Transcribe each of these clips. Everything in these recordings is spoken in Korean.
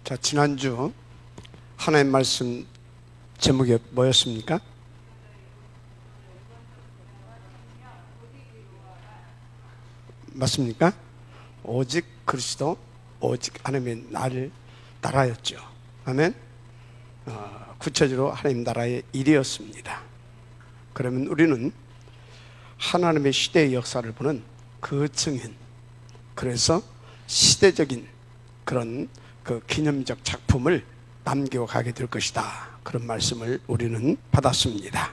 자, 지난주 하나님 말씀 제목이 뭐였습니까? 맞습니까? 오직 그리스도, 오직 하나님의 나라였죠. 아멘. 구체적으로 하나님 나라의 일이었습니다. 그러면 우리는 하나님의 시대의 역사를 보는 그 증인, 그래서 시대적인 그런 그 기념적 작품을 남겨 가게 될 것이다, 그런 말씀을 우리는 받았습니다.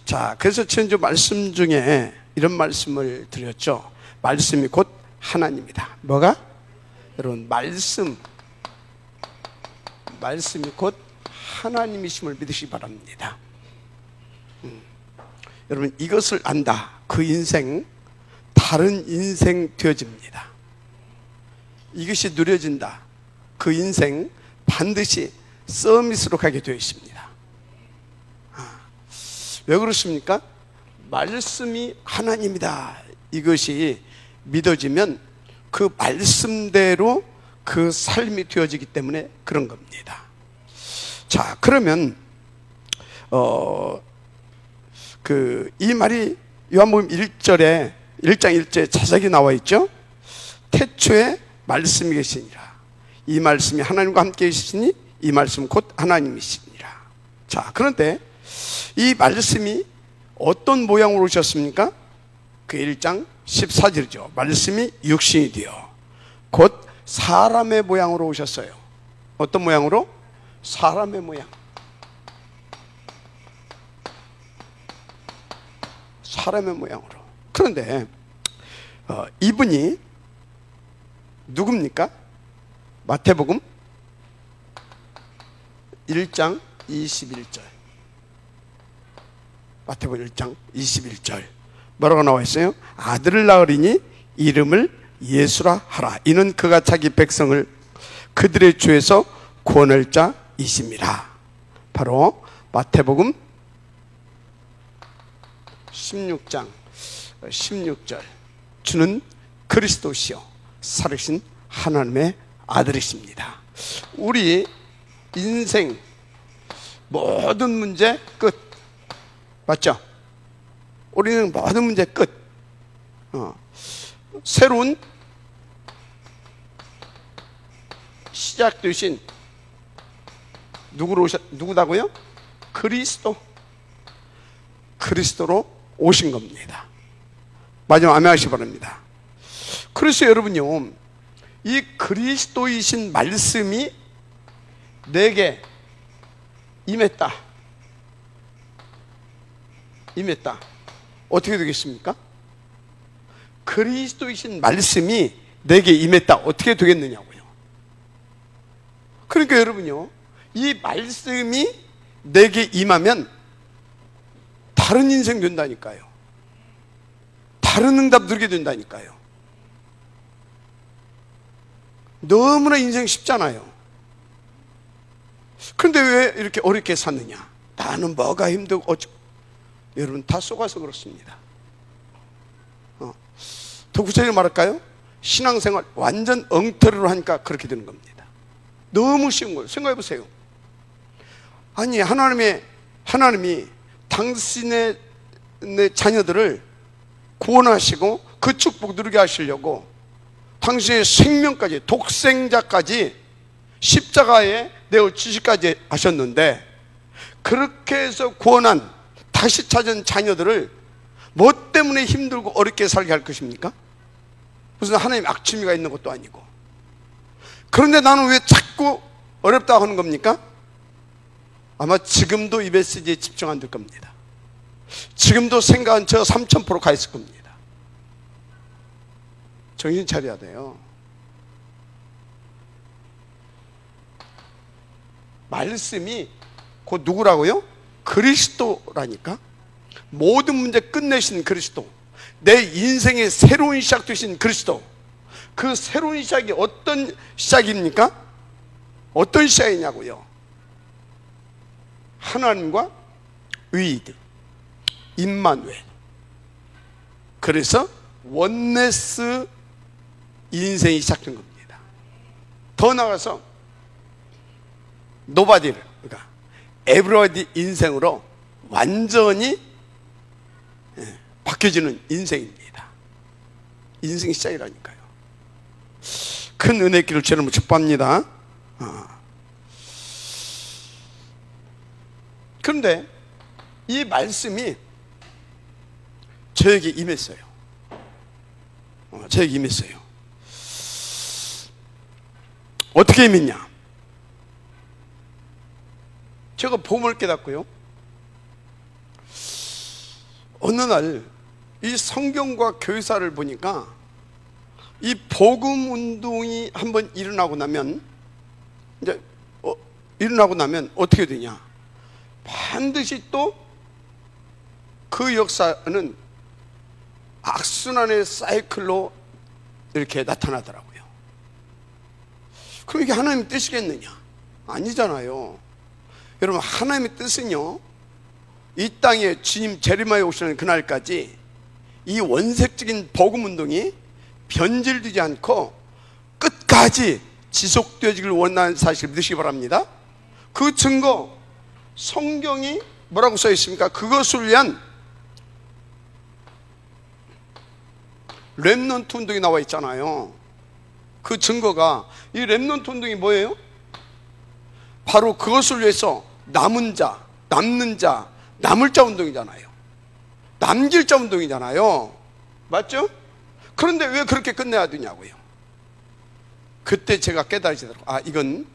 자, 그래서 지난주 말씀 중에 이런 말씀을 드렸죠. 말씀이 곧 하나님이다. 뭐가? 여러분, 말씀이 곧 하나님이심을 믿으시기 바랍니다. 여러분, 이것을 안다, 그 인생 다른 인생 되어집니다. 이것이 누려진다, 그 인생 반드시 서밋으로 가게 되어 있습니다. 왜 그렇습니까? 말씀이 하나님이다, 이것이 믿어지면 그 말씀대로 그 삶이 되어지기 때문에 그런 겁니다. 자, 그러면 이 말이 요한복음 1장 1절에 자세하게 나와 있죠. 태초에 말씀이 계시니라. 이 말씀이 하나님과 함께 계시니 이 말씀은 곧 하나님이시니라. 자, 그런데 이 말씀이 어떤 모양으로 오셨습니까? 그 1장 14절이죠. 말씀이 육신이 되어 곧 사람의 모양으로 오셨어요. 어떤 모양으로? 사람의 모양. 사람의 모양으로. 그런데 이분이 누굽니까? 마태복음 1장 21절. 마태복음 1장 21절 뭐라고 나와 있어요? 아들을 낳으리니 이름을 예수라 하라. 이는 그가 자기 백성을 그들의 죄에서 구원할 자이심이라. 바로 마태복음 16장 16절. 주는 그리스도시요 살으신 하나님의 아들이십니다. 우리 인생 모든 문제 끝. 맞죠? 우리는 모든 문제 끝. 새로운 시작 되신 누구다고요? 그리스도로 오신 겁니다. 마지막 아멘 하시기 바랍니다. 그래서 여러분요, 이 그리스도이신 말씀이 내게 임했다. 어떻게 되겠습니까? 그리스도이신 말씀이 내게 임했다. 어떻게 되겠느냐고요. 그러니까 여러분요, 이 말씀이 내게 임하면 다른 인생 된다니까요. 다른 응답 누리게 된다니까요. 너무나 인생 쉽잖아요. 그런데 왜 이렇게 어렵게 사느냐? 나는 뭐가 힘들고 여러분, 다 속아서 그렇습니다. 더 구체적으로 말할까요? 신앙생활 완전 엉터리로 하니까 그렇게 되는 겁니다. 너무 쉬운 거예요. 생각해 보세요. 아니, 하나님이 당신의 자녀들을 구원하시고 그 축복 누리게 하시려고 당신의 생명까지, 독생자까지 십자가에 내어 주시기까지 하셨는데, 그렇게 해서 구원한, 다시 찾은 자녀들을 뭐 때문에 힘들고 어렵게 살게 할 것입니까? 무슨 하나님 악취미가 있는 것도 아니고. 그런데 나는 왜 자꾸 어렵다고 하는 겁니까? 아마 지금도 이 메시지에 집중 안 될 겁니다. 지금도 생각은 저 3000% 가 있을 겁니다. 정신 차려야 돼요. 말씀이 곧 누구라고요? 그리스도라니까. 모든 문제 끝내신 그리스도, 내 인생의 새로운 시작 되신 그리스도. 그 새로운 시작이 어떤 시작입니까? 어떤 시작이냐고요? 하나님과 의드, 임마누엘. 그래서 원네스 인생이 시작된 겁니다. 더 나가서 노바디를, 그러니까 에브리바디 인생으로 완전히 바뀌어지는 인생입니다. 인생 시작이라니까요. 큰 은혜의 길을 주님을 축복합니다. 그런데 이 말씀이 저에게 임했어요. 저에게 임했어요. 어떻게 임했냐? 제가 복음을 깨닫고요, 어느 날 이 성경과 교회사를 보니까 이 복음 운동이 한번 일어나고 나면 어떻게 되냐? 반드시 또 그 역사는 악순환의 사이클로 이렇게 나타나더라고요. 그럼 이게 하나님의 뜻이겠느냐? 아니잖아요. 여러분, 하나님의 뜻은요, 이 땅에 주님 재림하여 오시는 그날까지 이 원색적인 복음 운동이 변질되지 않고 끝까지 지속되어지길 원하는 사실을 믿으시기 바랍니다. 그 증거, 성경이 뭐라고 써 있습니까? 그것을 위한 렘넌트 운동이 나와 있잖아요. 그 증거가, 이 렘넌트 운동이 뭐예요? 바로 그것을 위해서 남은 자, 남는 자, 남을 자 운동이잖아요. 남길 자 운동이잖아요. 맞죠? 그런데 왜 그렇게 끝내야 되냐고요. 그때 제가 깨달으시더라고요. 이건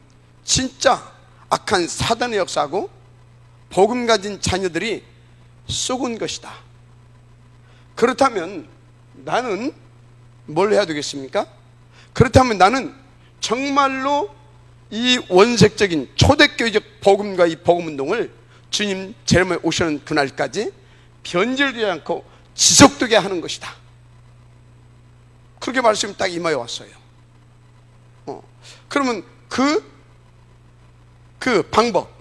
진짜 악한 사단의 역사하고 복음 가진 자녀들이 쏘은 것이다. 그렇다면 나는 뭘 해야 되겠습니까? 그렇다면 나는 정말로 이 원색적인 초대교회적 복음과 이 복음 운동을 주님 재림에 오시는 그날까지 변질되지 않고 지속되게 하는 것이다. 그렇게 말씀이 딱 임하여 왔어요. 그러면 그 방법,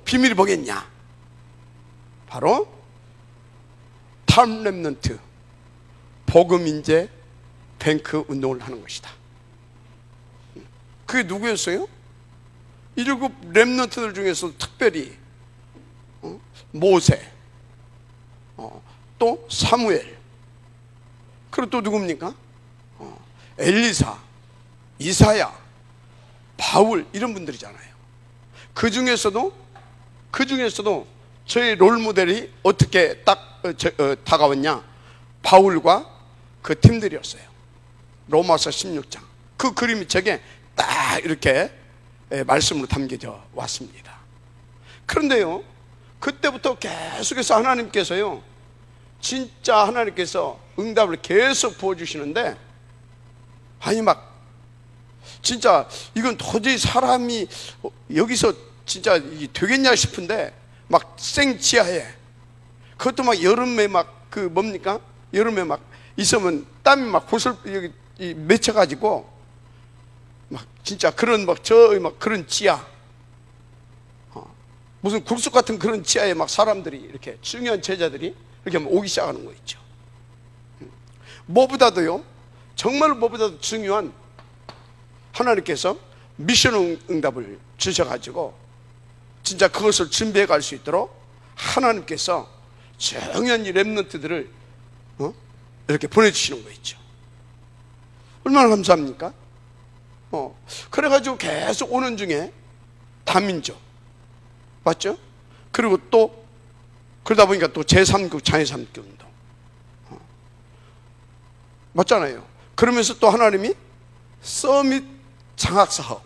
비밀이 뭐겠냐? 바로 탐 렘넌트 복음 인재 뱅크 운동을 하는 것이다. 그게 누구였어요? 일곱 렘넌트들 중에서 특별히 모세, 또 사무엘, 그리고 또 누굽니까? 엘리사, 이사야, 바울, 이런 분들이잖아요. 그 중에서도 저의 롤모델이 어떻게 딱 다가왔냐? 바울과 그 팀들이었어요. 로마서 16장 그 그림이 책에 딱 이렇게 말씀으로 담겨져 왔습니다. 그런데요, 그때부터 계속해서 하나님께서요, 진짜 하나님께서 응답을 계속 부어주시는데, 진짜 이건 도저히 사람이 여기서 진짜 이게 되겠냐 싶은데, 막 생지하에, 그것도 막 여름에 여름에 막 있으면 땀이 막 여기 맺혀가지고 막 진짜 그런 그런 지하, 무슨 굴속 같은 그런 지하에 막 사람들이 이렇게 중요한 제자들이 이렇게 오기 시작하는 거 있죠. 정말 무엇보다도 중요한 하나님께서 미션 응답을 주셔가지고 진짜 그것을 준비해 갈 수 있도록 하나님께서 정연히 렘넌트들을 이렇게 보내주시는 거 있죠. 얼마나 감사합니까? 그래가지고 계속 오는 중에 다민족, 맞죠? 그리고 또 그러다 보니까 또 제3국 장애삼교 운동, 맞잖아요. 그러면서 또 하나님이 서밋 장학사업,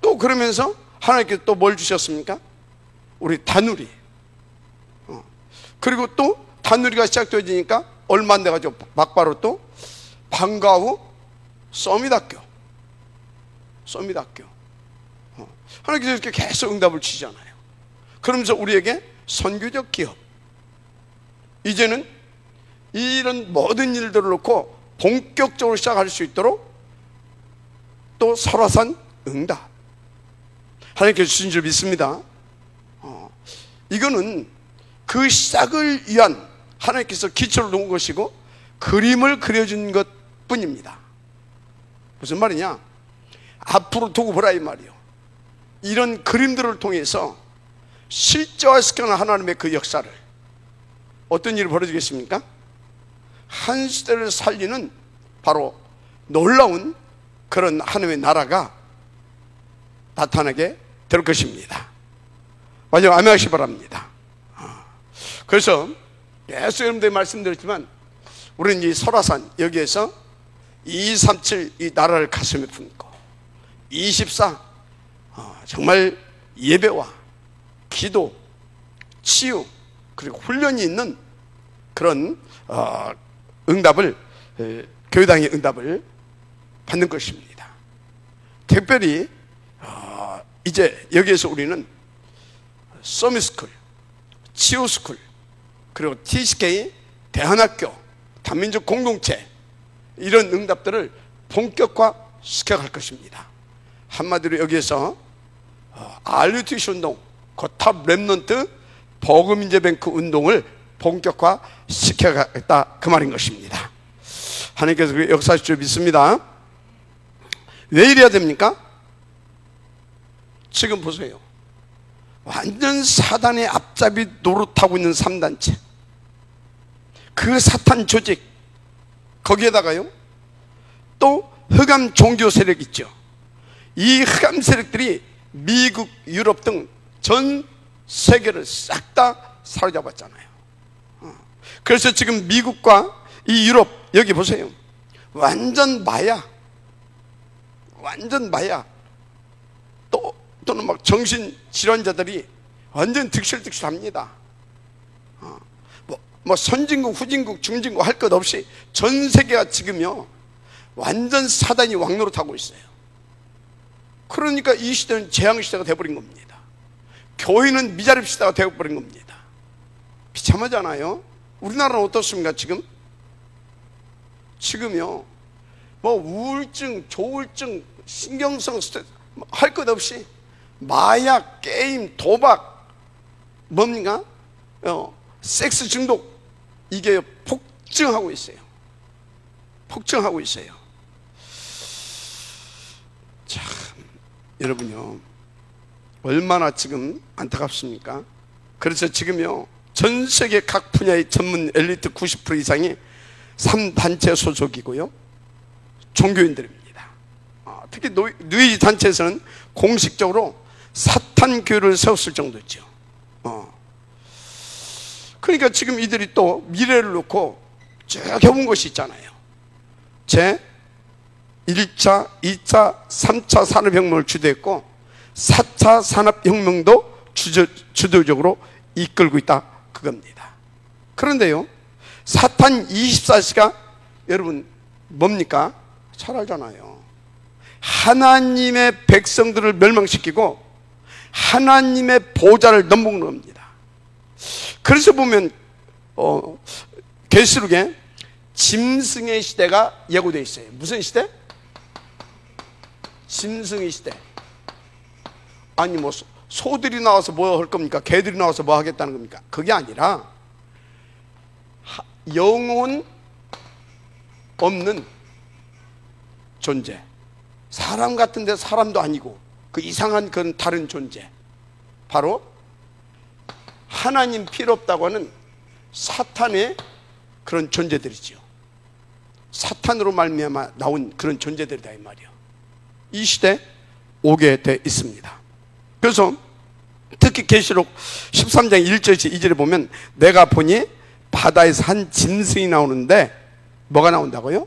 또 그러면서 하나님께서 또 뭘 주셨습니까? 우리 다누리, 그리고 또 다누리가 시작되어지니까 얼마 안 돼가지고 막바로 또 방과후 서밋학교. 하나님께서 이렇게 계속 응답을 주시잖아요. 그러면서 우리에게 선교적 기업, 이제는 이런 모든 일들을 놓고 본격적으로 시작할 수 있도록 또 설화산 응답, 하나님께서 주신 줄 믿습니다. 이거는 그 시작을 위한 하나님께서 기초를 놓은 것이고 그림을 그려준 것 뿐입니다. 무슨 말이냐? 앞으로 두고 보라 이 말이요. 이런 그림들을 통해서 실제화시키는 하나님의 그 역사를, 어떤 일이 벌어지겠습니까? 한 시대를 살리는 바로 놀라운 그런 하나님의 나라가 나타나게 될 것입니다. 맞아요. 아멘 하시기 바랍니다. 그래서 계속 여러분들이 말씀드렸지만 우리는 이 설화산 여기에서 237 이 나라를 가슴에 품고 24 정말 예배와 기도, 치유 그리고 훈련이 있는 그런 응답을, 교회당의 응답을 받는 것입니다. 특별히 이제 여기에서 우리는 서밋스쿨, 치유스쿨, 그리고 TCK, 대한학교, 단민족 공동체 이런 응답들을 본격화 시켜갈 것입니다. 한마디로 여기에서 RUTC 운동, 탑 랩넌트 버그민제뱅크 운동을 본격화 시켜가겠다 그 말인 것입니다. 하나님께서 그 역사하실 줄 믿습니다. 왜 이래야 됩니까? 지금 보세요. 완전 사단의 앞잡이 노릇하고 있는 3단체, 그 사탄 조직, 거기에다가요 또 흑암 종교 세력 있죠. 이 흑암 세력들이 미국, 유럽 등 전 세계를 싹 다 사로잡았잖아요. 그래서 지금 미국과 이 유럽 여기 보세요. 완전 마약, 완전 마약, 또는 막 정신질환자들이 완전 득실득실합니다. 뭐 선진국, 후진국, 중진국 할 것 없이 전 세계가 지금요 완전 사단이 왕노릇하고 있어요. 그러니까 이 시대는 재앙시대가 되어버린 겁니다. 교회는 미자립 시대가 되어버린 겁니다. 비참하잖아요. 우리나라는 어떻습니까? 지금요 뭐 우울증, 조울증, 신경성 스트레스 할 것 없이 마약, 게임, 도박, 뭡니까? 섹스 중독, 이게 폭증하고 있어요. 폭증하고 있어요. 참, 여러분요 얼마나 지금 안타깝습니까? 그래서 지금요 전 세계 각 분야의 전문 엘리트 90% 이상이 3단체 소속이고요 종교인들입니다. 특히 누이 단체에서는 공식적으로 사탄 교회를 세웠을 정도죠. 그러니까 지금 이들이 또 미래를 놓고 쭉 해본 것이 있잖아요. 제 1차, 2차, 3차 산업혁명을 주도했고 4차 산업혁명도 주도적으로 이끌고 있다 그겁니다. 그런데요 사탄 24시가 여러분 뭡니까? 잘 알잖아요. 하나님의 백성들을 멸망시키고 하나님의 보좌를 넘보는 겁니다. 그래서 보면 계시록에 짐승의 시대가 예고되어 있어요. 무슨 시대? 짐승의 시대. 아니 뭐 소들이 나와서 뭐 할 겁니까? 개들이 나와서 뭐 하겠다는 겁니까? 그게 아니라 영혼 없는 존재, 사람 같은데 사람도 아니고 그 이상한 그런 다른 존재, 바로 하나님 필요 없다고 하는 사탄의 그런 존재들이죠. 사탄으로 말미암아 나온 그런 존재들이다 이 말이요. 이 시대 오게 돼 있습니다. 그래서 특히 계시록 13장 1절에서 2절에 보면 내가 보니 바다에서 한 짐승이 나오는데, 뭐가 나온다고요?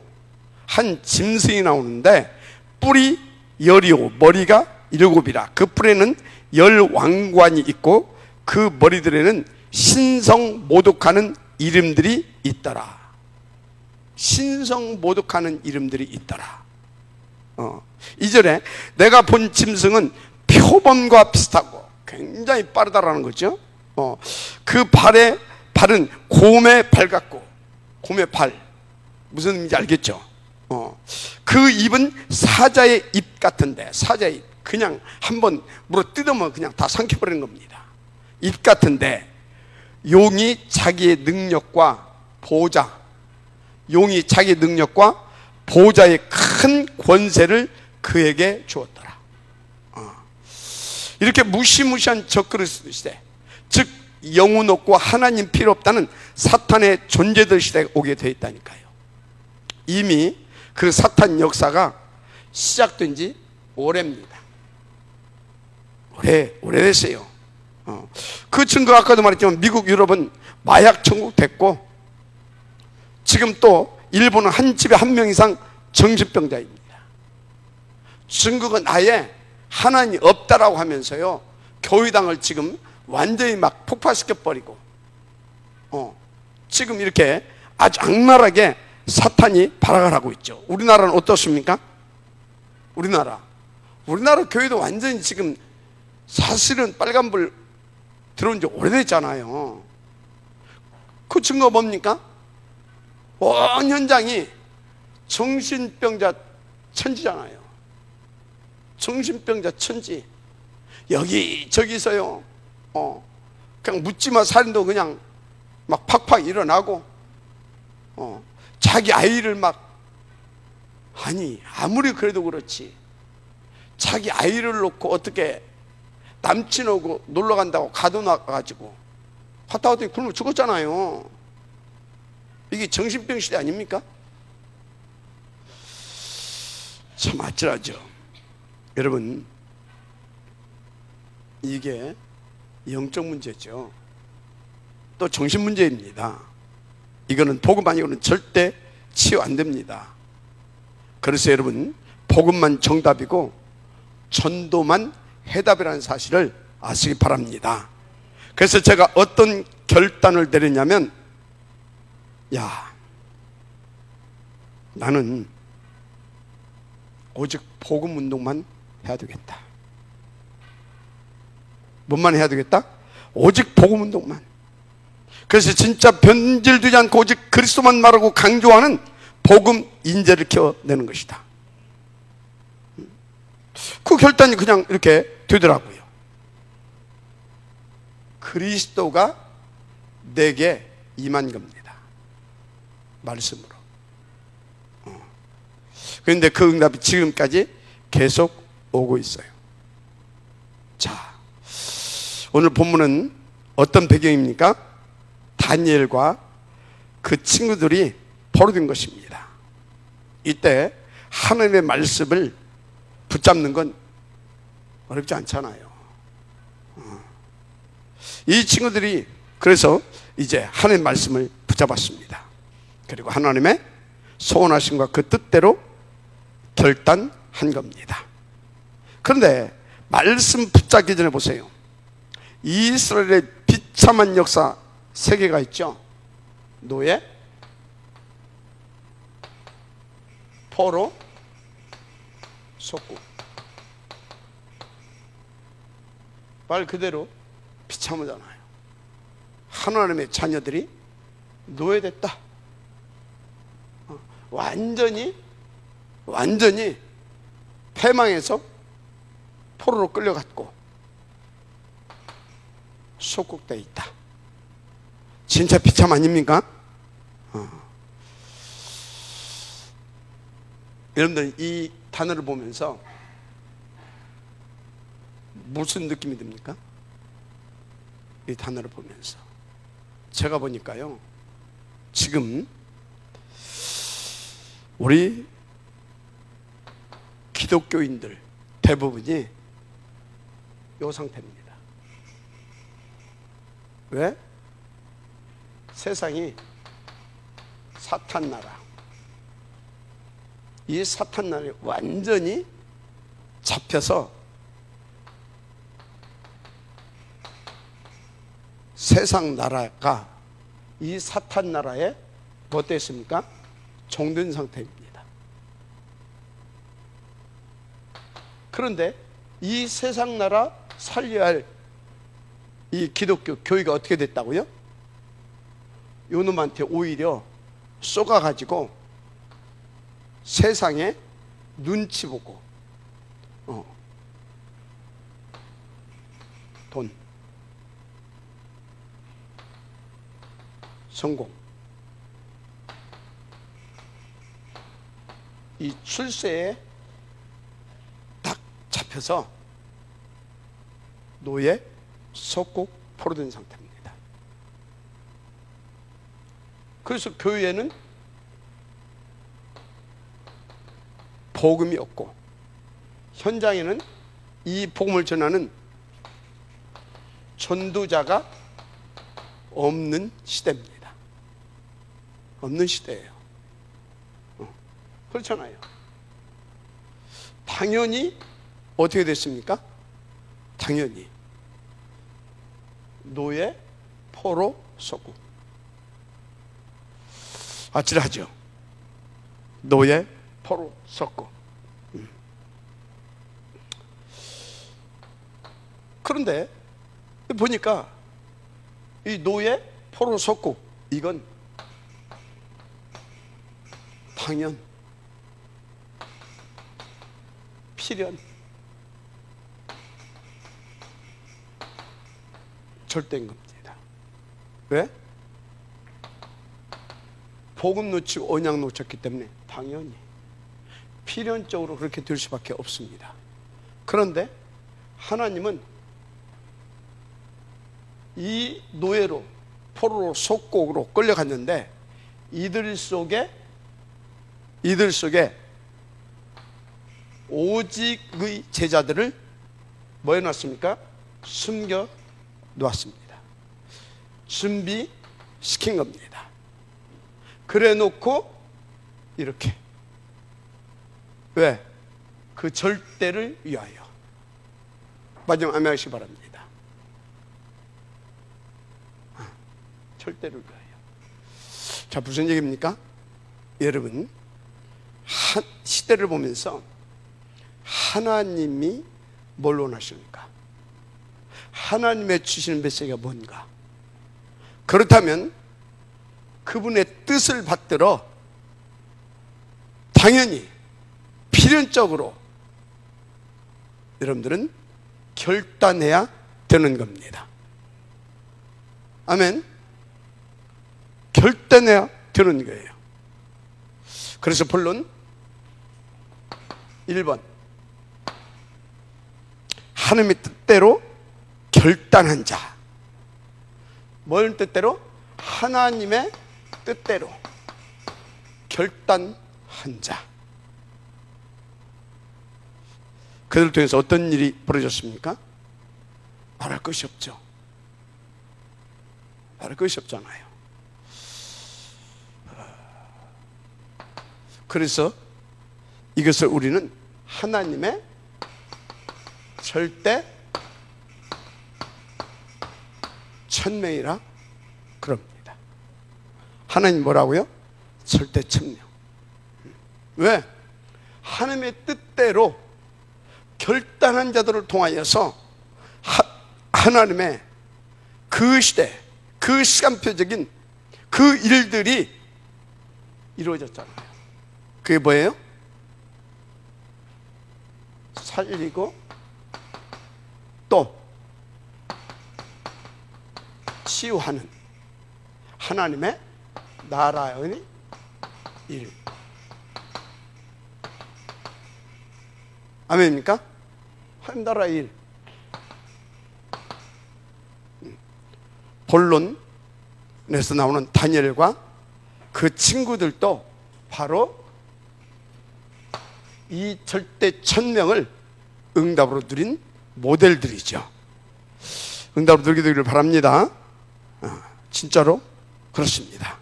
한 짐승이 나오는데 뿔이 10이요 머리가 7이라. 그 뿔에는 10 왕관이 있고 그 머리들에는 신성 모독하는 이름들이 있더라. 신성 모독하는 이름들이 있더라. 2절에 내가 본 짐승은 표범과 비슷하고 굉장히 빠르다라는 거죠. 그 발은 곰의 발 같고, 곰의 발 무슨 의미인지 알겠죠? 그 입은 사자의 입 같은데, 사자의 입 그냥 한번 물어 뜯으면 그냥 다 삼켜버리는 겁니다. 입 같은데 용이 자기의 능력과 보호자, 용이 자기의 능력과 보호자의 큰 권세를 그에게 주었더라. 이렇게 무시무시한 적그리스도 시대, 즉 영혼 없고 하나님 필요 없다는 사탄의 존재들 시대가 오게 돼 있다니까요. 이미 그 사탄 역사가 시작된 지 오래입니다. 오래됐어요. 그 증거 아까도 말했지만 미국, 유럽은 마약 천국 됐고, 지금 또 일본은 한 집에 한 명 이상 정신병자입니다. 증거가 아예 하나님이 없다라고 하면서요, 교회당을 지금 완전히 막 폭파시켜버리고, 지금 이렇게 아주 악랄하게 사탄이 발악을 하고 있죠. 우리나라는 어떻습니까? 우리나라 교회도 완전히 지금 사실은 빨간불 들어온 지 오래됐잖아요. 그 증거 뭡니까? 온 현장이 정신병자 천지잖아요. 정신병자 천지. 여기저기서요, 그냥 묻지마 살인도 그냥 막 팍팍 일어나고, 자기 아이를 막, 아니 아무리 그래도 그렇지, 자기 아이를 놓고 어떻게 남친하고 놀러 간다고 가둬놔가지고 화타하더니 굶어 죽었잖아요. 이게 정신병 시대 아닙니까? 참 아찔하죠. 여러분, 이게 영적 문제죠. 또 정신 문제입니다. 이거는 복음 아니고는 절대 치유 안 됩니다. 그래서 여러분, 복음만 정답이고 전도만 해답이라는 사실을 아시기 바랍니다. 그래서 제가 어떤 결단을 내렸냐면, 나는 오직 복음 운동만 해야 되겠다. 뭔만 해야 되겠다? 오직 복음 운동만. 그래서 진짜 변질되지 않고 오직 그리스도만 말하고 강조하는 복음 인재를 키워내는 것이다. 그 결단이 그냥 이렇게 되더라고요. 그리스도가 내게 임한 겁니다. 말씀으로. 그런데 그 응답이 지금까지 계속 오고 있어요. 자, 오늘 본문은 어떤 배경입니까? 다니엘과 그 친구들이 포로된 것입니다. 이때 하나님의 말씀을 붙잡는 건 어렵지 않잖아요. 이 친구들이 그래서 이제 하나님의 말씀을 붙잡았습니다. 그리고 하나님의 소원하심과 그 뜻대로 결단한 겁니다. 그런데 말씀 붙잡기 전에 보세요. 이스라엘의 비참한 역사 세 개가 있죠. 노예, 포로, 속국. 말 그대로 비참하잖아요. 하나님의 자녀들이 노예됐다. 완전히 패망해서 포로로 끌려갔고 속국돼 있다. 진짜 비참 아닙니까? 여러분들 이 단어를 보면서 무슨 느낌이 듭니까? 이 단어를 보면서 제가 보니까요, 지금 우리 기독교인들 대부분이 이 상태입니다. 왜? 세상이 사탄 나라, 이 사탄 나라에 완전히 잡혀서 세상 나라가 이 사탄 나라에 뭐 됐습니까? 종된 상태입니다. 그런데 이 세상 나라 살려야 할 이 기독교 교회가 어떻게 됐다고요? 요놈한테 오히려 쏘가가지고 세상에 눈치 보고 돈, 성공, 이 출세에 딱 잡혀서 노예 속국 포로된 상태입니다. 그래서 교회에는 복음이 없고 현장에는 이 복음을 전하는 전도자가 없는 시대입니다. 없는 시대예요. 그렇잖아요. 당연히 어떻게 됐습니까? 당연히 노예 포로 속국. 아찔하죠. 노예 포로 속국. 그런데 보니까 이 노예 포로 속국, 이건 당연, 필연, 절대인 겁니다. 왜? 복음 놓치고 언약 놓쳤기 때문에 당연히 필연적으로 그렇게 될 수밖에 없습니다. 그런데 하나님은 이 노예로 포로로 속국으로 끌려갔는데 이들 속에 오직의 제자들을 뭐 해놨습니까? 숨겨 놓았습니다. 준비시킨 겁니다. 그래 놓고 이렇게, 왜? 그 절대를 위하여. 마지막 아멘 하시기 바랍니다. 절대를 위하여. 자, 무슨 얘기입니까? 여러분, 시대를 보면서 하나님이 뭘 원하십니까? 하나님의 주시는 메시지가 뭔가? 그렇다면 그분의 뜻을 받들어 당연히 필연적으로 여러분들은 결단해야 되는 겁니다. 아멘. 결단해야 되는 거예요. 그래서 본론 1번, 하나님의 뜻대로 결단한 자. 뭘 뜻대로? 하나님의 뜻대로 결단한 자. 그들을 통해서 어떤 일이 벌어졌습니까? 말할 것이 없죠. 말할 것이 없잖아요. 그래서 이것을 우리는 하나님의 절대 천명이라 그럽니다. 하나님 뭐라고요? 절대 천명. 왜? 하나님의 뜻대로 결단한 자들을 통하여서 하나님의 그 시대, 그 시간표적인 그 일들이 이루어졌잖아요. 그게 뭐예요? 살리고 또 치유하는 하나님의 나라의 일. 아멘입니까? 하나님 나라의 일. 본론에서 나오는 다니엘과 그 친구들도 바로 이 절대 천명을 응답으로 누린 모델들이죠. 응답으로 누리게 되기를 바랍니다. 진짜로 그렇습니다.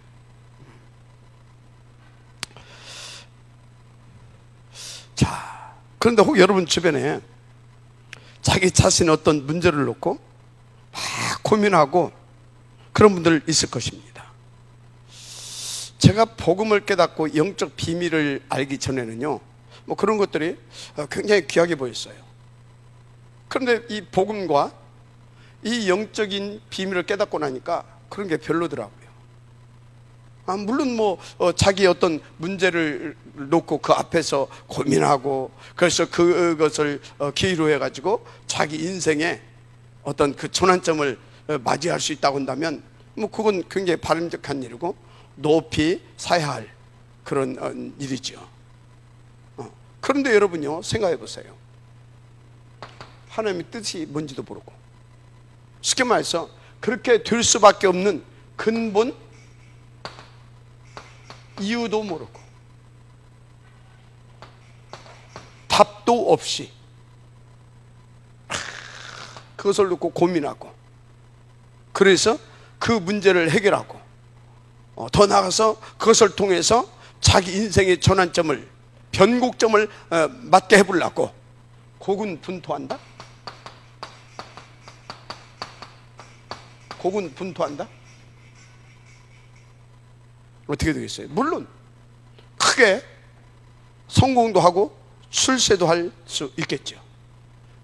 자, 그런데 혹 여러분 주변에 자기 자신의 어떤 문제를 놓고 막 고민하고 그런 분들 있을 것입니다. 제가 복음을 깨닫고 영적 비밀을 알기 전에는요, 뭐 그런 것들이 굉장히 귀하게 보였어요. 그런데 이 복음과 이 영적인 비밀을 깨닫고 나니까 그런 게 별로더라고요. 물론 뭐 자기 어떤 문제를 놓고 그 앞에서 고민하고 그래서 그것을 기회로 해가지고 자기 인생에 어떤 그 전환점을 맞이할 수 있다고 한다면 뭐 그건 굉장히 바람직한 일이고 높이 사야 할 그런 일이죠. 그런데 여러분요, 생각해 보세요. 하나님의 뜻이 뭔지도 모르고, 쉽게 말해서 그렇게 될 수밖에 없는 근본 이유도 모르고 답도 없이 그것을 놓고 고민하고, 그래서 그 문제를 해결하고, 더 나아가서 그것을 통해서 자기 인생의 전환점을, 변곡점을 맞게 해보려고 고군분투한다? 고군분투한다? 어떻게 되겠어요? 물론 크게 성공도 하고 출세도 할 수 있겠죠.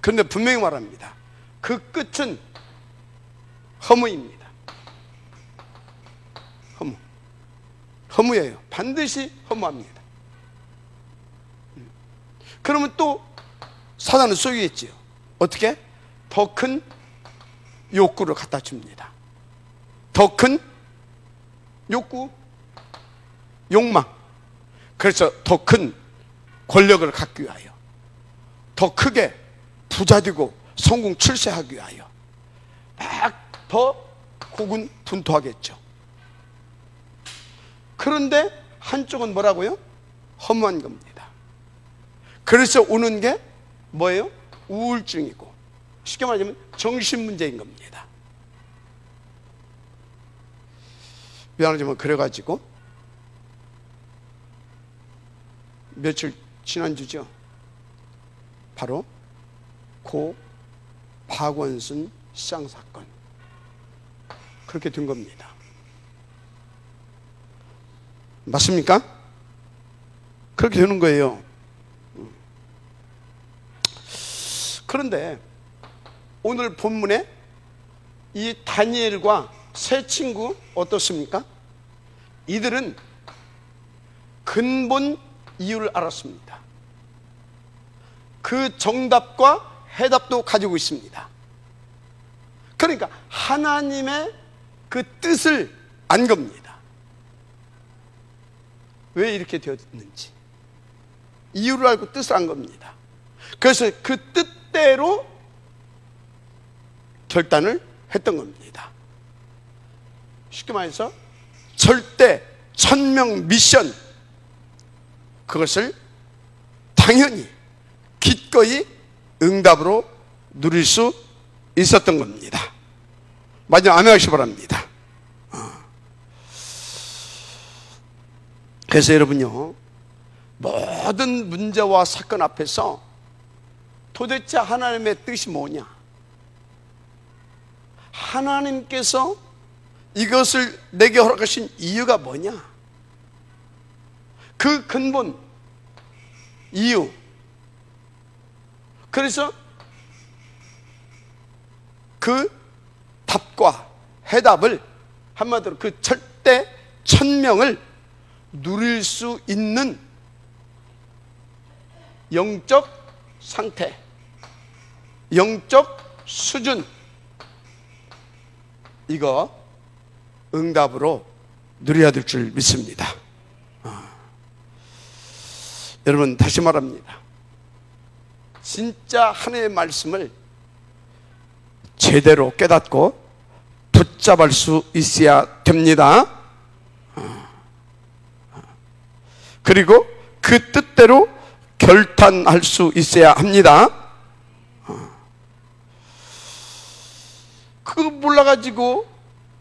그런데 분명히 말합니다. 그 끝은 허무입니다. 허무예요. 반드시 허무합니다. 그러면 또 사단은 쏘이겠지요. 어떻게? 더 큰 욕구를 갖다 줍니다. 더 큰 욕구, 욕망. 그래서 더 큰 권력을 갖기 위하여, 더 크게 부자되고 성공 출세하기 위하여 막 더 고군분투하겠죠. 그런데 한쪽은 뭐라고요? 허무한 겁니다. 그래서 오는 게 뭐예요? 우울증이고, 쉽게 말하자면 정신문제인 겁니다. 미안하지만 그래가지고 며칠 지난주죠. 바로 고 박원순 시장 사건, 그렇게 된 겁니다. 맞습니까? 그렇게 되는 거예요. 그런데 오늘 본문에 이 다니엘과 세 친구 어떻습니까? 이들은 근본 이유를 알았습니다. 그 정답과 해답도 가지고 있습니다. 그러니까 하나님의 그 뜻을 안 겁니다. 왜 이렇게 되었는지 이유를 알고 뜻을 안 겁니다. 그래서 그 뜻대로 결단을 했던 겁니다. 쉽게 말해서 절대 천명 미션, 그것을 당연히 기꺼이 응답으로 누릴 수 있었던 겁니다. 마지막 아멘 하시기 바랍니다. 그래서 여러분요, 모든 문제와 사건 앞에서 도대체 하나님의 뜻이 뭐냐, 하나님께서 이것을 내게 허락하신 이유가 뭐냐, 그 근본 이유. 그래서 그 답과 해답을, 한마디로 그 절대 천명을 누릴 수 있는 영적 상태, 영적 수준, 이거 응답으로 누려야 될 줄 믿습니다. 여러분, 다시 말합니다. 진짜 하나님의 말씀을 제대로 깨닫고 붙잡을 수 있어야 됩니다. 그리고 그 뜻대로 결단할 수 있어야 합니다. 그거 몰라가지고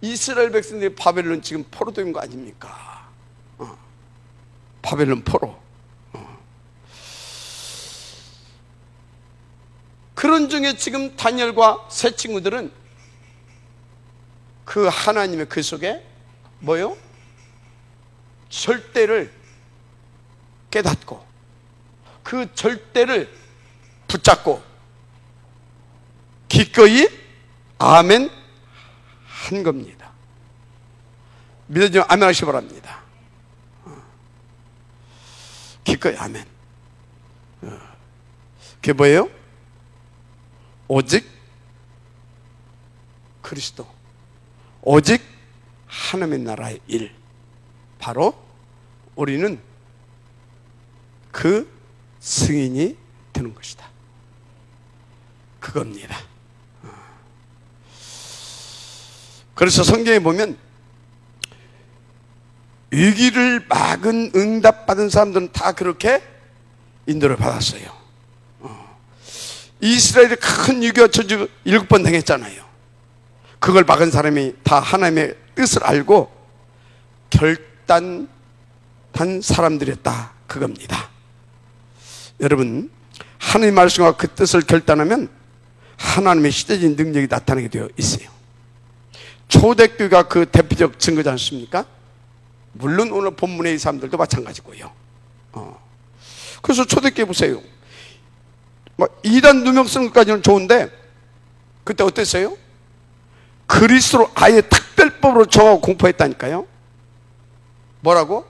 이스라엘 백성들이 바벨론 지금 포로된 거 아닙니까? 바벨론 포로. 그런 중에 지금 다니엘과 세 친구들은 그 하나님의 그 속에 뭐요? 절대를 깨닫고 그 절대를 붙잡고 기꺼이 아멘 한 겁니다. 믿어지면 아멘 하시기 바랍니다. 기꺼이 아멘. 그게 뭐예요? 오직 그리스도, 오직 하나님의 나라의 일, 바로 우리는 그 승인이 되는 것이다. 그겁니다. 그래서 성경에 보면 위기를 막은 응답받은 사람들은 다 그렇게 인도를 받았어요. 이스라엘이 큰 위기와 저주 7번 당했잖아요. 그걸 막은 사람이 다 하나님의 뜻을 알고 결단한 사람들이었다. 그겁니다. 여러분, 하나님의 말씀과 그 뜻을 결단하면 하나님의 시대적인 능력이 나타나게 되어 있어요. 초대교회가 그 대표적 증거지 않습니까? 물론 오늘 본문의 이 사람들도 마찬가지고요. 그래서 초대교회 보세요. 이단 누명 쓰는 것까지는 좋은데 그때 어땠어요? 그리스도로 아예 특별법으로 정하고 공포했다니까요. 뭐라고?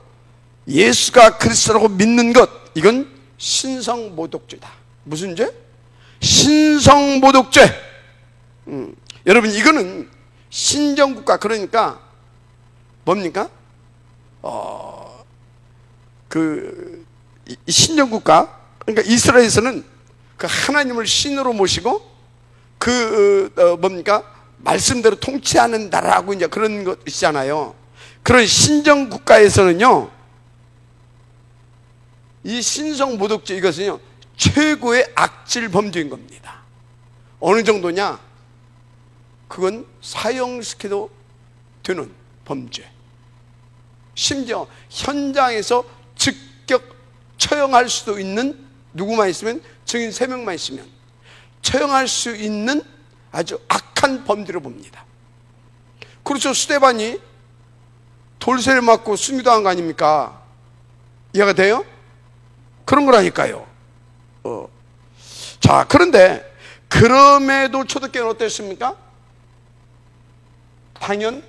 예수가 그리스도라고 믿는 것, 이건 신성모독죄다. 무슨 죄? 신성모독죄. 여러분, 이거는 신정국가, 그러니까 뭡니까? 신정국가, 그러니까 이스라엘에서는 그 하나님을 신으로 모시고 뭡니까? 말씀대로 통치하는 나라라고 이제 그런 것 있잖아요. 그런 신정국가에서는요, 이 신성모독죄, 이것은요 최고의 악질 범죄인 겁니다. 어느 정도냐? 그건 사형시켜도 되는 범죄. 심지어 현장에서 즉격 처형할 수도 있는, 누구만 있으면, 증인 3명만 있으면 처형할 수 있는 아주 악한 범죄로 봅니다. 그렇죠. 스데반이 돌쇠를 맞고 순교당한 거 아닙니까? 이해가 돼요? 그런 거라니까요. 자, 그런데 그럼에도 초대교회는 어땠습니까? 당연,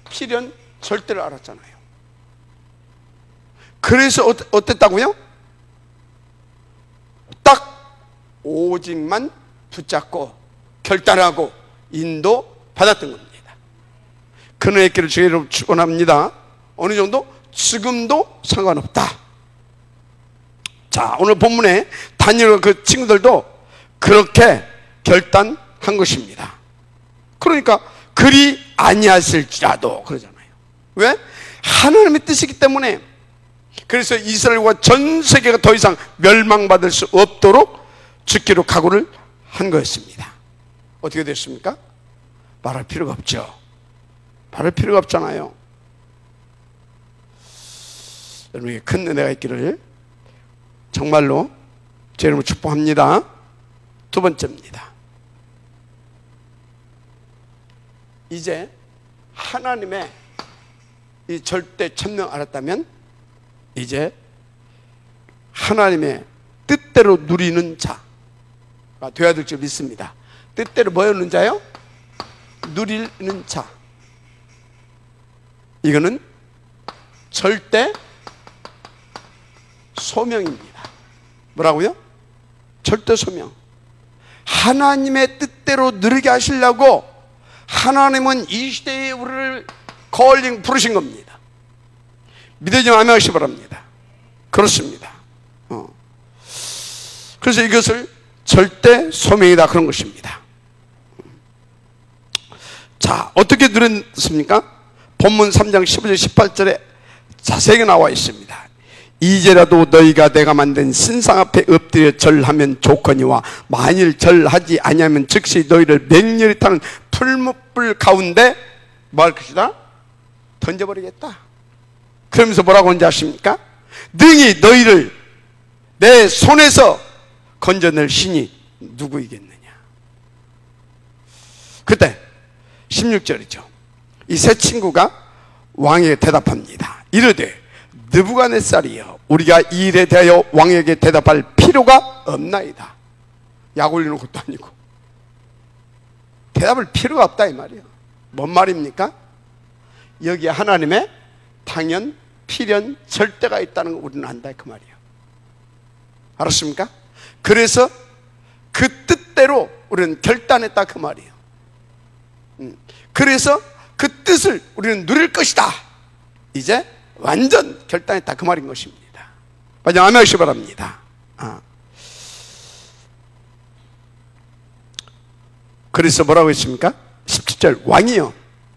필연, 절대를 알았잖아요. 그래서 어땠다고요? 딱 오직만 붙잡고 결단하고 인도 받았던 겁니다. 그의 길을 주의로 축원합니다. 어느 정도? 지금도 상관없다. 자, 오늘 본문에 다니엘과 그 친구들도 그렇게 결단한 것입니다. 그러니까 그리 아니하실지라도 그러잖아요. 왜? 하나님의 뜻이기 때문에. 그래서 이스라엘과 전 세계가 더 이상 멸망받을 수 없도록 죽기로 각오를 한 거였습니다. 어떻게 됐습니까? 말할 필요가 없죠. 말할 필요가 없잖아요. 여러분에게 큰 은혜가 있기를 정말로 제 이름으로 축복합니다. 두 번째입니다. 이제 하나님의 이 절대 천명 알았다면 이제 하나님의 뜻대로 누리는 자가 되어야 될 줄 믿습니다. 뜻대로 뭐였는 자요? 누리는 자. 이거는 절대 소명입니다. 뭐라고요? 절대 소명. 하나님의 뜻대로 누리게 하시려고 하나님은 이 시대에 우리를 calling 부르신 겁니다. 믿어지면 아멘 하시기 바랍니다. 그렇습니다. 그래서 이것을 절대 소명이다, 그런 것입니다. 자, 어떻게 누렸습니까? 본문 3장 15절 18절에 자세하게 나와 있습니다. 이제라도 너희가 내가 만든 신상 앞에 엎드려 절하면 좋거니와 만일 절하지 아니하면 즉시 너희를 맹렬히 타는 풀무불 가운데 뭐 할 것이다? 던져버리겠다. 그러면서 뭐라고 하는지 아십니까? 능히 너희를 내 손에서 건져낼 신이 누구이겠느냐. 그때 16절이죠. 이 세 친구가 왕에게 대답합니다. 이르되 느부갓네살이여, 우리가 이 일에 대하여 왕에게 대답할 필요가 없나이다. 약 올리는 것도 아니고 대답할 필요가 없다, 이 말이에요. 뭔 말입니까? 여기에 하나님의 당연, 필연, 절대가 있다는 거 우리는 안다, 그 말이에요. 알았습니까? 그래서 그 뜻대로 우리는 결단했다, 그 말이에요. 그래서 그 뜻을 우리는 누릴 것이다. 이제 완전 결단했다, 그 말인 것입니다. 마지막 아멘 하시기 바랍니다. 그래서 뭐라고 했습니까? 17절, 왕이여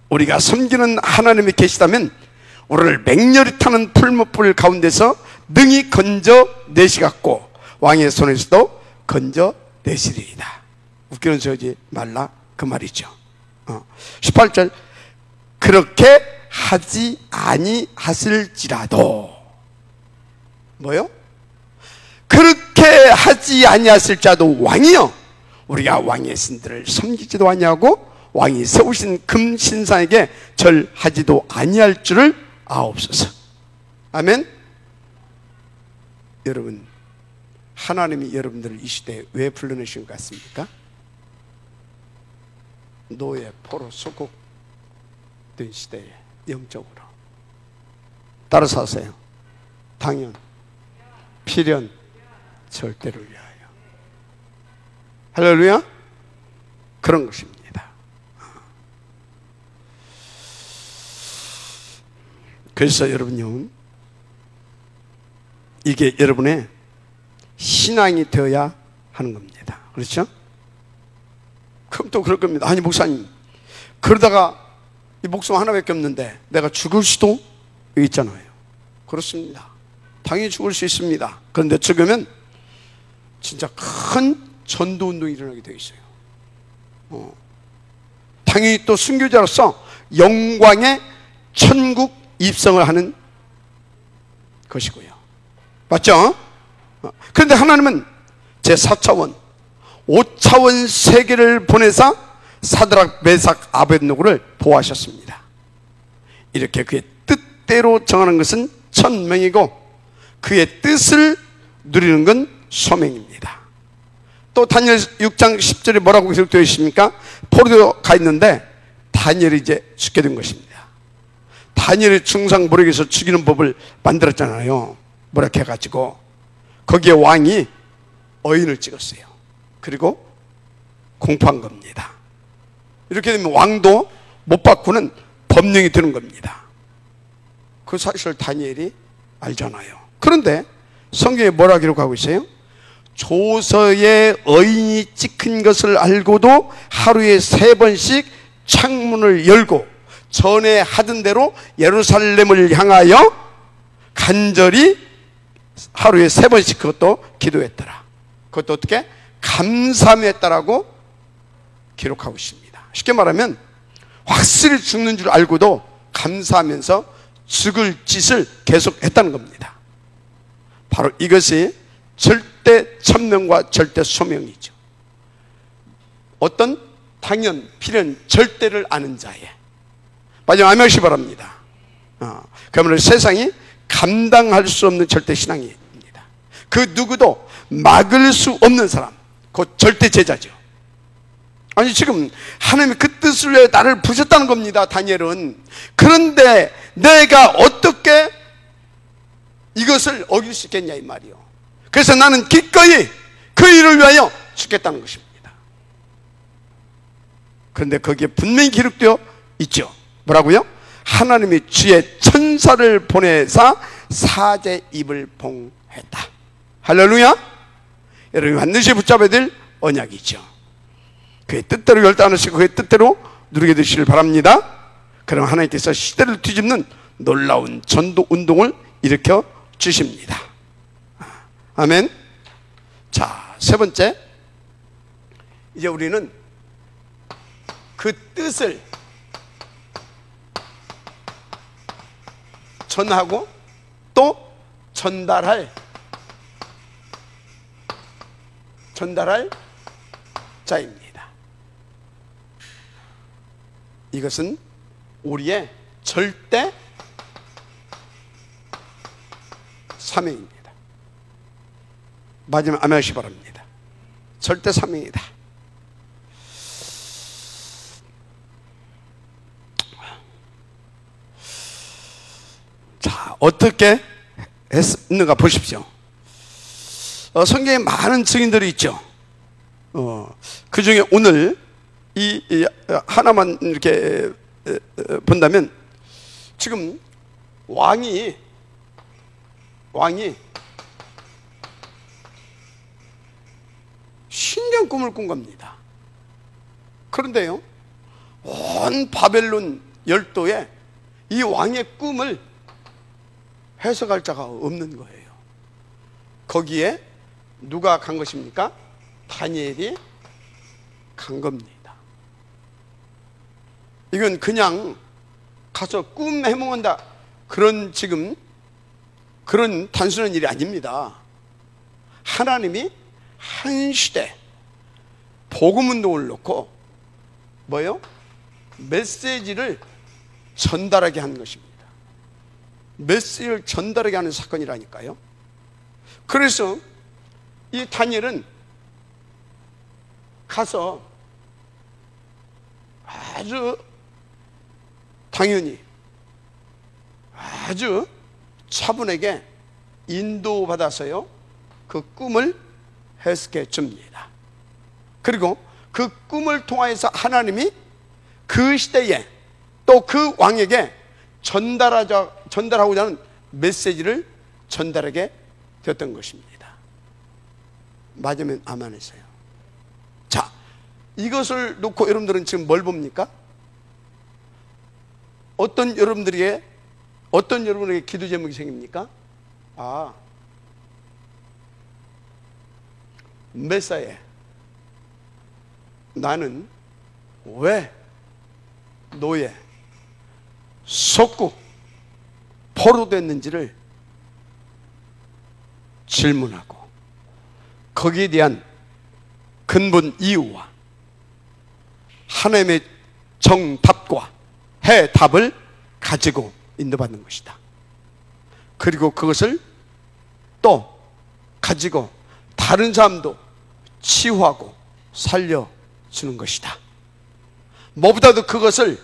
우리가 섬기는 하나님이 계시다면 우리를 맹렬히 타는 풀무불 가운데서 능히 건져내시겠고 왕의 손에서도 건져내시리이다. 웃기는 소리 말라 그 말이죠. 18절, 그렇게 하지 아니하실지라도, 뭐요? 그렇게 하지 아니하실지라도 왕이여 우리가 왕의 신들을 섬기지도 아니하고 왕이 세우신 금신상에게 절하지도 아니할 줄을 아옵소서. 아멘. 여러분, 하나님이 여러분들을 이 시대에 왜 불러내신 것 같습니까? 노예, 포로, 소국된 시대에 영적으로 따라서 하세요. 당연, 필연, 절대를 위하여. 할렐루야. 그런 것입니다. 그래서 여러분요, 이게 여러분의 신앙이 되어야 하는 겁니다. 그렇죠? 그럼 또 그럴 겁니다. 아니 목사님, 그러다가 이 목숨 하나밖에 없는데 내가 죽을 수도 있잖아요. 그렇습니다. 당연히 죽을 수 있습니다. 그런데 죽으면 진짜 큰 전도운동이 일어나게 되어 있어요. 당연히 또 순교자로서 영광의 천국 입성을 하는 것이고요. 맞죠? 그런데 하나님은 제4차원 5차원 세계를 보내사 사드락, 메삭, 아벳노고를 보호하셨습니다. 이렇게 그의 뜻대로 정하는 것은 천명이고 그의 뜻을 누리는 건 소명입니다. 또 다니엘 6장 10절에 뭐라고 기록되어 있습니까? 포로로 가 있는데 다니엘이 이제 죽게 된 것입니다. 다니엘이 중상 모략에서 죽이는 법을 만들었잖아요. 모략해가지고 거기에 왕이 어인을 찍었어요. 그리고 공포한 겁니다. 이렇게 되면 왕도 못 바꾸는 법령이 되는 겁니다. 그 사실을 다니엘이 알잖아요. 그런데 성경에 뭐라 기록하고 있어요? 조서에 어인이 찍힌 것을 알고도 하루에 3번씩 창문을 열고 전에 하던 대로 예루살렘을 향하여 간절히 하루에 3번씩 그것도 기도했더라. 그것도 어떻게? 감사함 했다라고 기록하고 있습니다. 쉽게 말하면 확실히 죽는 줄 알고도 감사하면서 죽을 짓을 계속 했다는 겁니다. 바로 이것이 절대 천명과 절대 소명이죠. 어떤 당연, 필연, 절대를 아는 자의 마지막 아멘시 바랍니다. 그러면 세상이 감당할 수 없는 절대 신앙입니다. 그 누구도 막을 수 없는 사람, 곧 절대 제자죠. 아니 지금 하나님이 그 뜻을 위해 나를 부르셨다는 겁니다. 다니엘은. 그런데 내가 어떻게 이것을 어길 수 있겠냐 이 말이요. 그래서 나는 기꺼이 그 일을 위하여 죽겠다는 것입니다. 그런데 거기에 분명히 기록되어 있죠. 뭐라고요? 하나님이 주의 천사를 보내사 사제 입을 봉했다. 할렐루야. 여러분 반드시 붙잡아야 될 언약이죠. 그의 뜻대로 결단하시고 그의 뜻대로 누리게 되시길 바랍니다. 그럼 하나님께서 시대를 뒤집는 놀라운 전도 운동을 일으켜 주십니다. 아멘. 자, 세 번째, 이제 우리는 그 뜻을 전하고 또 전달할 자입니다. 이것은 우리의 절대 사명입니다. 마지막 아멘시 바랍니다. 절대 사명이다. 자, 어떻게 했는가 보십시오. 성경에 많은 증인들이 있죠. 그 중에 오늘 이 하나만 이렇게 본다면 지금 왕이 신기한 꿈을 꾼 겁니다. 그런데요, 온 바벨론 열도에 이 왕의 꿈을 해석할 자가 없는 거예요. 거기에 누가 간 것입니까? 다니엘이 간 겁니다. 이건 그냥 가서 꿈 해몽한다, 지금 그런 단순한 일이 아닙니다. 하나님이 한 시대 복음운동을 놓고 뭐요? 메시지를 전달하게 한 것입니다. 메시지를 전달하게 하는 사건이라니까요. 그래서 이 다니엘은 가서 아주 당연히 아주 차분하게 인도받아서요, 그 꿈을 해석해 줍니다. 그리고 그 꿈을 통하여서 하나님이 그 시대에 또 그 왕에게 전달하고자 하는 메시지를 전달하게 되었던 것입니다. 맞으면 아멘하세요. 자, 이것을 놓고 여러분들은 지금 뭘 봅니까? 어떤 여러분에게 기도 제목이 생깁니까? 메사에 나는 왜 노예, 속국, 포로됐는지를 질문하고 거기에 대한 근본 이유와 하나님의 정답과 해답을 가지고 인도받는 것이다. 그리고 그것을 또 가지고 다른 사람도 치유하고 살려주는 것이다. 무엇보다도 그것을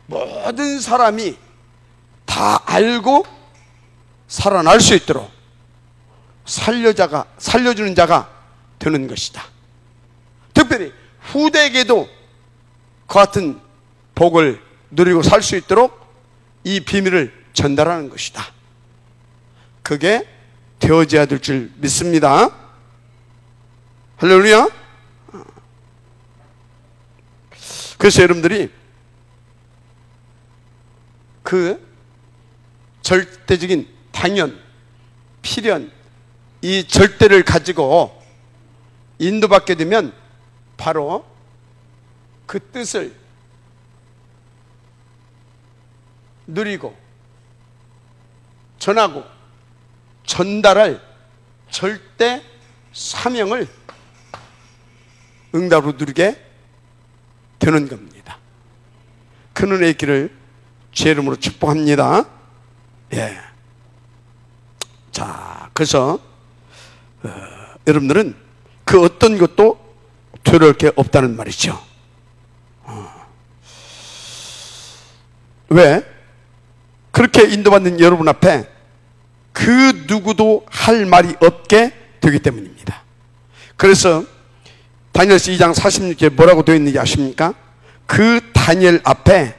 모든 사람이 다 알고 살아날 수 있도록 살려주는 자가 되는 것이다. 특별히 후대에게도 그 같은 복을 누리고 살 수 있도록 이 비밀을 전달하는 것이다. 그게 되어져야 될 줄 믿습니다. 할렐루야. 그래서 여러분들이 그 절대적인 당연, 필연, 이 절대를 가지고 인도받게 되면 바로 그 뜻을 누리고 전하고 전달할 절대 사명을 응답으로 누리게 되는 겁니다. 그 은혜의 길을 주의 이름으로 축복합니다. 예. 자, 그래서 여러분들은 그 어떤 것도 두려울 게 없다는 말이죠. 왜? 그렇게 인도받는 여러분 앞에 그 누구도 할 말이 없게 되기 때문입니다. 그래서 다니엘서 2장 46절에 뭐라고 되어 있는지 아십니까? 그 다니엘 앞에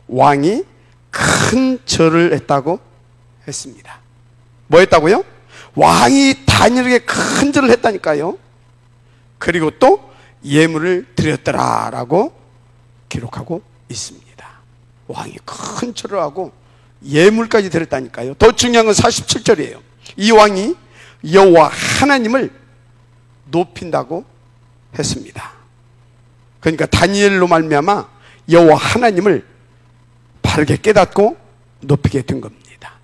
왕이 큰 절을 했다고 했습니다. 뭐 했다고요? 왕이 다니엘에게 큰 절을 했다니까요. 그리고 또 예물을 드렸더라라고 기록하고 있습니다. 왕이 큰 절을 하고 예물까지 드렸다니까요. 더 중요한 건 47절이에요. 이 왕이 여호와 하나님을 높인다고 했습니다. 그러니까 다니엘로 말미암아 여호와 하나님을 바르게 깨닫고 높이게 된 겁니다.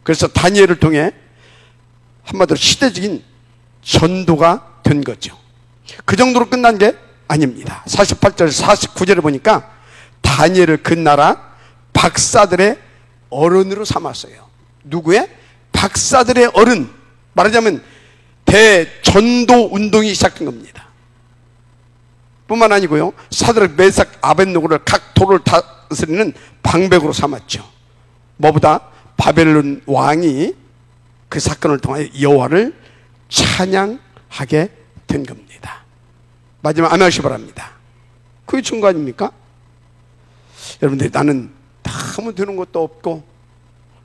그래서 다니엘을 통해 한마디로 시대적인 전도가 된 거죠. 그 정도로 끝난 게 아닙니다. 48절 49절에 보니까 다니엘을 그 나라 박사들의 어른으로 삼았어요. 누구의? 박사들의 어른. 말하자면 대전도 운동이 시작된 겁니다. 뿐만 아니고요, 사드락, 메삭, 아벳노고를 각 도를 다스리는 방백으로 삼았죠. 뭐보다 바벨론 왕이 그 사건을 통해 여호와를 찬양하게 된 겁니다. 마지막 아멘 하시기 바랍니다. 그게 중요한 거 아닙니까? 여러분들, 나는 아무 되는 것도 없고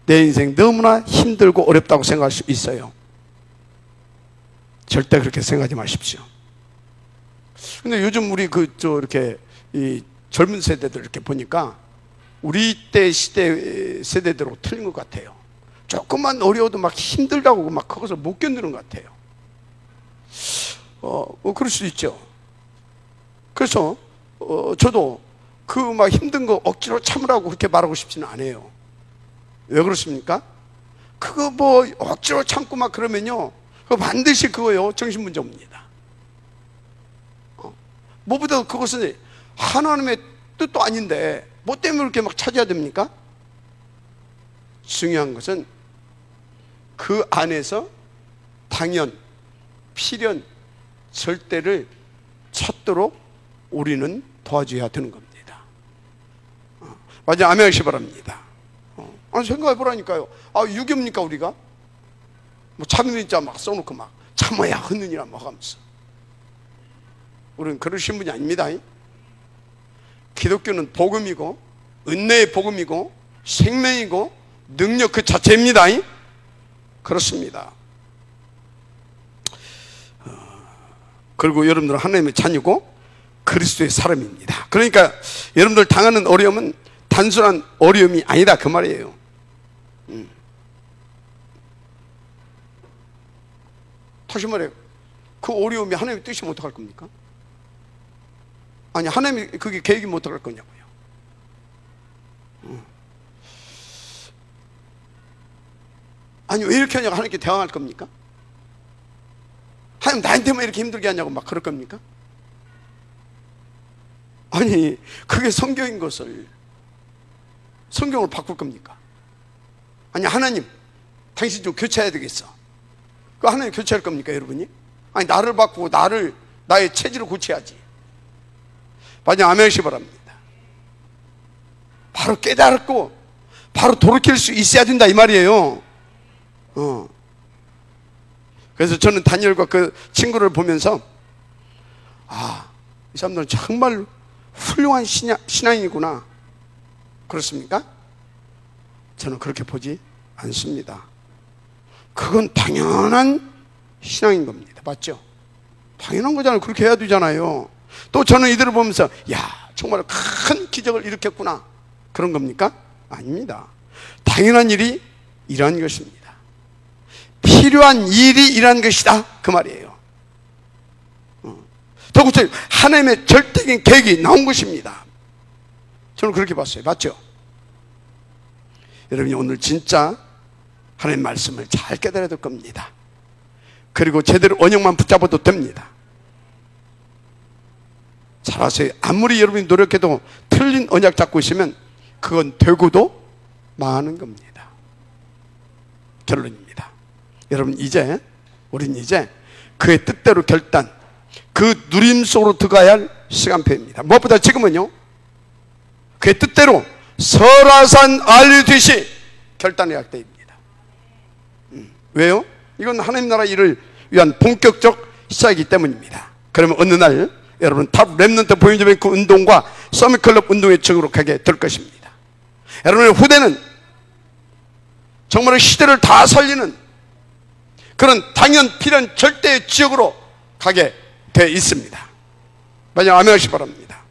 내 인생 너무나 힘들고 어렵다고 생각할 수 있어요. 절대 그렇게 생각하지 마십시오. 근데 요즘 우리 이렇게 이 젊은 세대들 이렇게 보니까 우리 때 시대 세대대로 틀린 것 같아요. 조금만 어려워도 막 힘들다고 막 그것을 못 견디는 것 같아요. 그럴 수 있죠. 그래서 저도 그 막 힘든 거 억지로 참으라고 그렇게 말하고 싶지는 않아요. 왜 그렇습니까? 그거 뭐 억지로 참고 막 그러면요, 그거 반드시 그거요 정신문제 옵니다. 무엇보다 그것은 하나님의 뜻도 아닌데 뭐 때문에 그렇게 막 찾아야 됩니까? 중요한 것은 그 안에서 당연, 필연, 절대를 찾도록 우리는 도와줘야 되는 겁니다. 맞아, 아멘 하시 바랍니다. 아니, 생각해 보라니까요. 유교입니까 우리가? 뭐 참는자 막 써놓고 막 참아야 하느니라 막 하면서. 우리는 그러신 분이 아닙니다. 기독교는 복음이고 은혜의 복음이고 생명이고 능력 그 자체입니다. 그렇습니다. 그리고 여러분들은 하나님의 자녀고 그리스도의 사람입니다. 그러니까 여러분들 당하는 어려움은 단순한 어려움이 아니다 그 말이에요. 다시 말해요. 그 어려움이 하나님의 뜻이면 어떡할 겁니까? 아니, 하나님이 그게 계획이면 어떡할 거냐고요. 아니, 왜 이렇게 하냐고 하나님께 대항할 겁니까? 하나님 나한테만 이렇게 힘들게 하냐고 막 그럴 겁니까? 아니, 그게 성경인 것을 성경을 바꿀 겁니까? 아니, 하나님 당신 좀 교체해야 되겠어. 그 하나님 교체할 겁니까 여러분이? 아니, 나를 바꾸고 나의 체질을 고쳐야지. 맞아, 아멘 하시 바랍니다. 바로 깨달았고 바로 돌이킬 수 있어야 된다 이 말이에요. 그래서 저는 다니엘과 그 친구를 보면서 이 사람들은 정말 훌륭한 신앙이구나. 그렇습니까? 저는 그렇게 보지 않습니다. 그건 당연한 신앙인 겁니다. 맞죠? 당연한 거잖아요. 그렇게 해야 되잖아요. 또 저는 이들을 보면서 정말 큰 기적을 일으켰구나 그런 겁니까? 아닙니다. 당연한 일이 이러한 것입니다. 필요한 일이 이러한 것이다 그 말이에요. 더 구체적으로 하나님의 절대적인 계획이 나온 것입니다. 저는 그렇게 봤어요. 맞죠? 여러분이 오늘 진짜 하나님의 말씀을 잘 깨달아야 될 겁니다. 그리고 제대로 언역만 붙잡아도 됩니다. 잘 아세요. 아무리 여러분이 노력해도 틀린 언약 잡고 있으면 그건 되고도 망하는 겁니다. 결론입니다. 여러분, 우린 이제 그의 뜻대로 결단, 그 누림 속으로 들어가야 할 시간표입니다. 무엇보다 지금은요, 그의 뜻대로 설화산 알리듯이 결단해야 할 때입니다. 왜요? 이건 하나님 나라 일을 위한 본격적 시작이기 때문입니다. 그러면 어느 날 여러분 탑 렘넌트 보인즈뱅크 운동과 서밋클럽 운동의 쪽으로 가게 될 것입니다. 여러분의 후대는 정말 시대를 다 살리는 그런 당연 필연 절대의 지역으로 가게 되어 있습니다. 만약 아멘 하시기 바랍니다.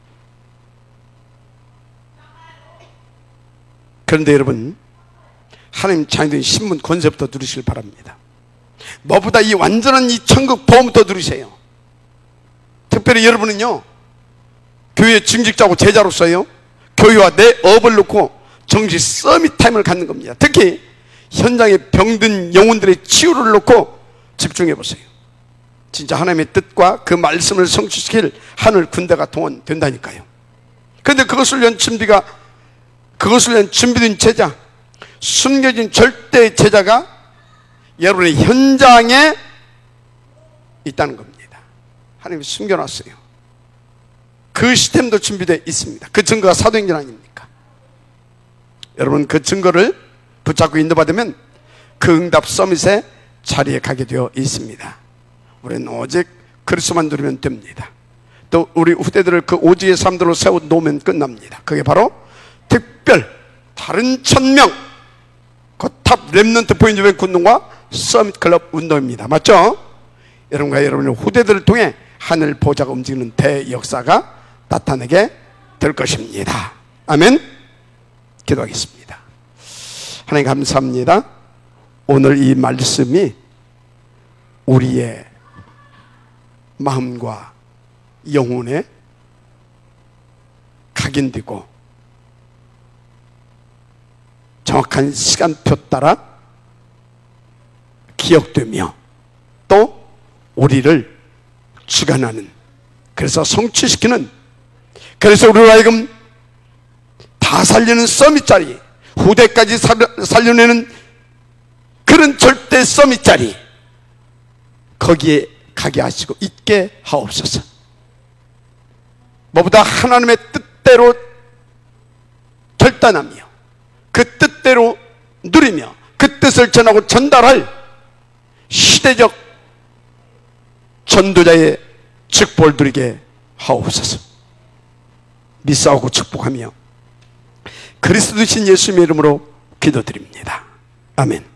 그런데 여러분, 하나님 자녀들인 신분 권세부터 누리시길 바랍니다. 무엇보다 이 완전한 이 천국 보험부터 누리세요. 특별히 여러분은요, 교회 증직자고 제자로서요, 교회와 내 업을 놓고 정식 서밋 타임을 갖는 겁니다. 특히 현장에 병든 영혼들의 치유를 놓고 집중해 보세요. 진짜 하나님의 뜻과 그 말씀을 성취시킬 하늘 군대가 동원된다니까요. 그런데 그것을 위한 준비된 제자, 숨겨진 절대 제자가 여러분의 현장에 있다는 겁니다. 하나님이 숨겨놨어요. 그 시스템도 준비되어 있습니다. 그 증거가 사도행전 아닙니까? 여러분, 그 증거를 붙잡고 인도받으면 그 응답 서밋의 자리에 가게 되어 있습니다. 우리는 오직 그리스도만 누리면 됩니다. 또 우리 후대들을 그 오직의 사람들로 세워놓으면 끝납니다. 그게 바로 특별 다른 1000명 그 탑 렘넌트 포인트뱅크 운동과 서밋 클럽 운동입니다. 맞죠? 여러분과 여러분의 후대들을 통해 하늘 보좌가 움직이는 대역사가 나타나게 될 것입니다. 아멘. 기도하겠습니다. 하나님 감사합니다. 오늘 이 말씀이 우리의 마음과 영혼에 각인되고 정확한 시간표 따라 기억되며 또 우리를 주관하는, 그래서 성취시키는, 그래서 우리로 하여금 다 살리는 서밋자리, 후대까지 살려내는 그런 절대 서밋자리, 거기에 가게 하시고 있게 하옵소서. 무엇보다 하나님의 뜻대로 결단하며 그 뜻대로 누리며 그 뜻을 전하고 전달할 시대적 전도자의 축복을 누리게 하옵소서. 믿사오고 축복하며 그리스도신 예수님의 이름으로 기도드립니다. 아멘.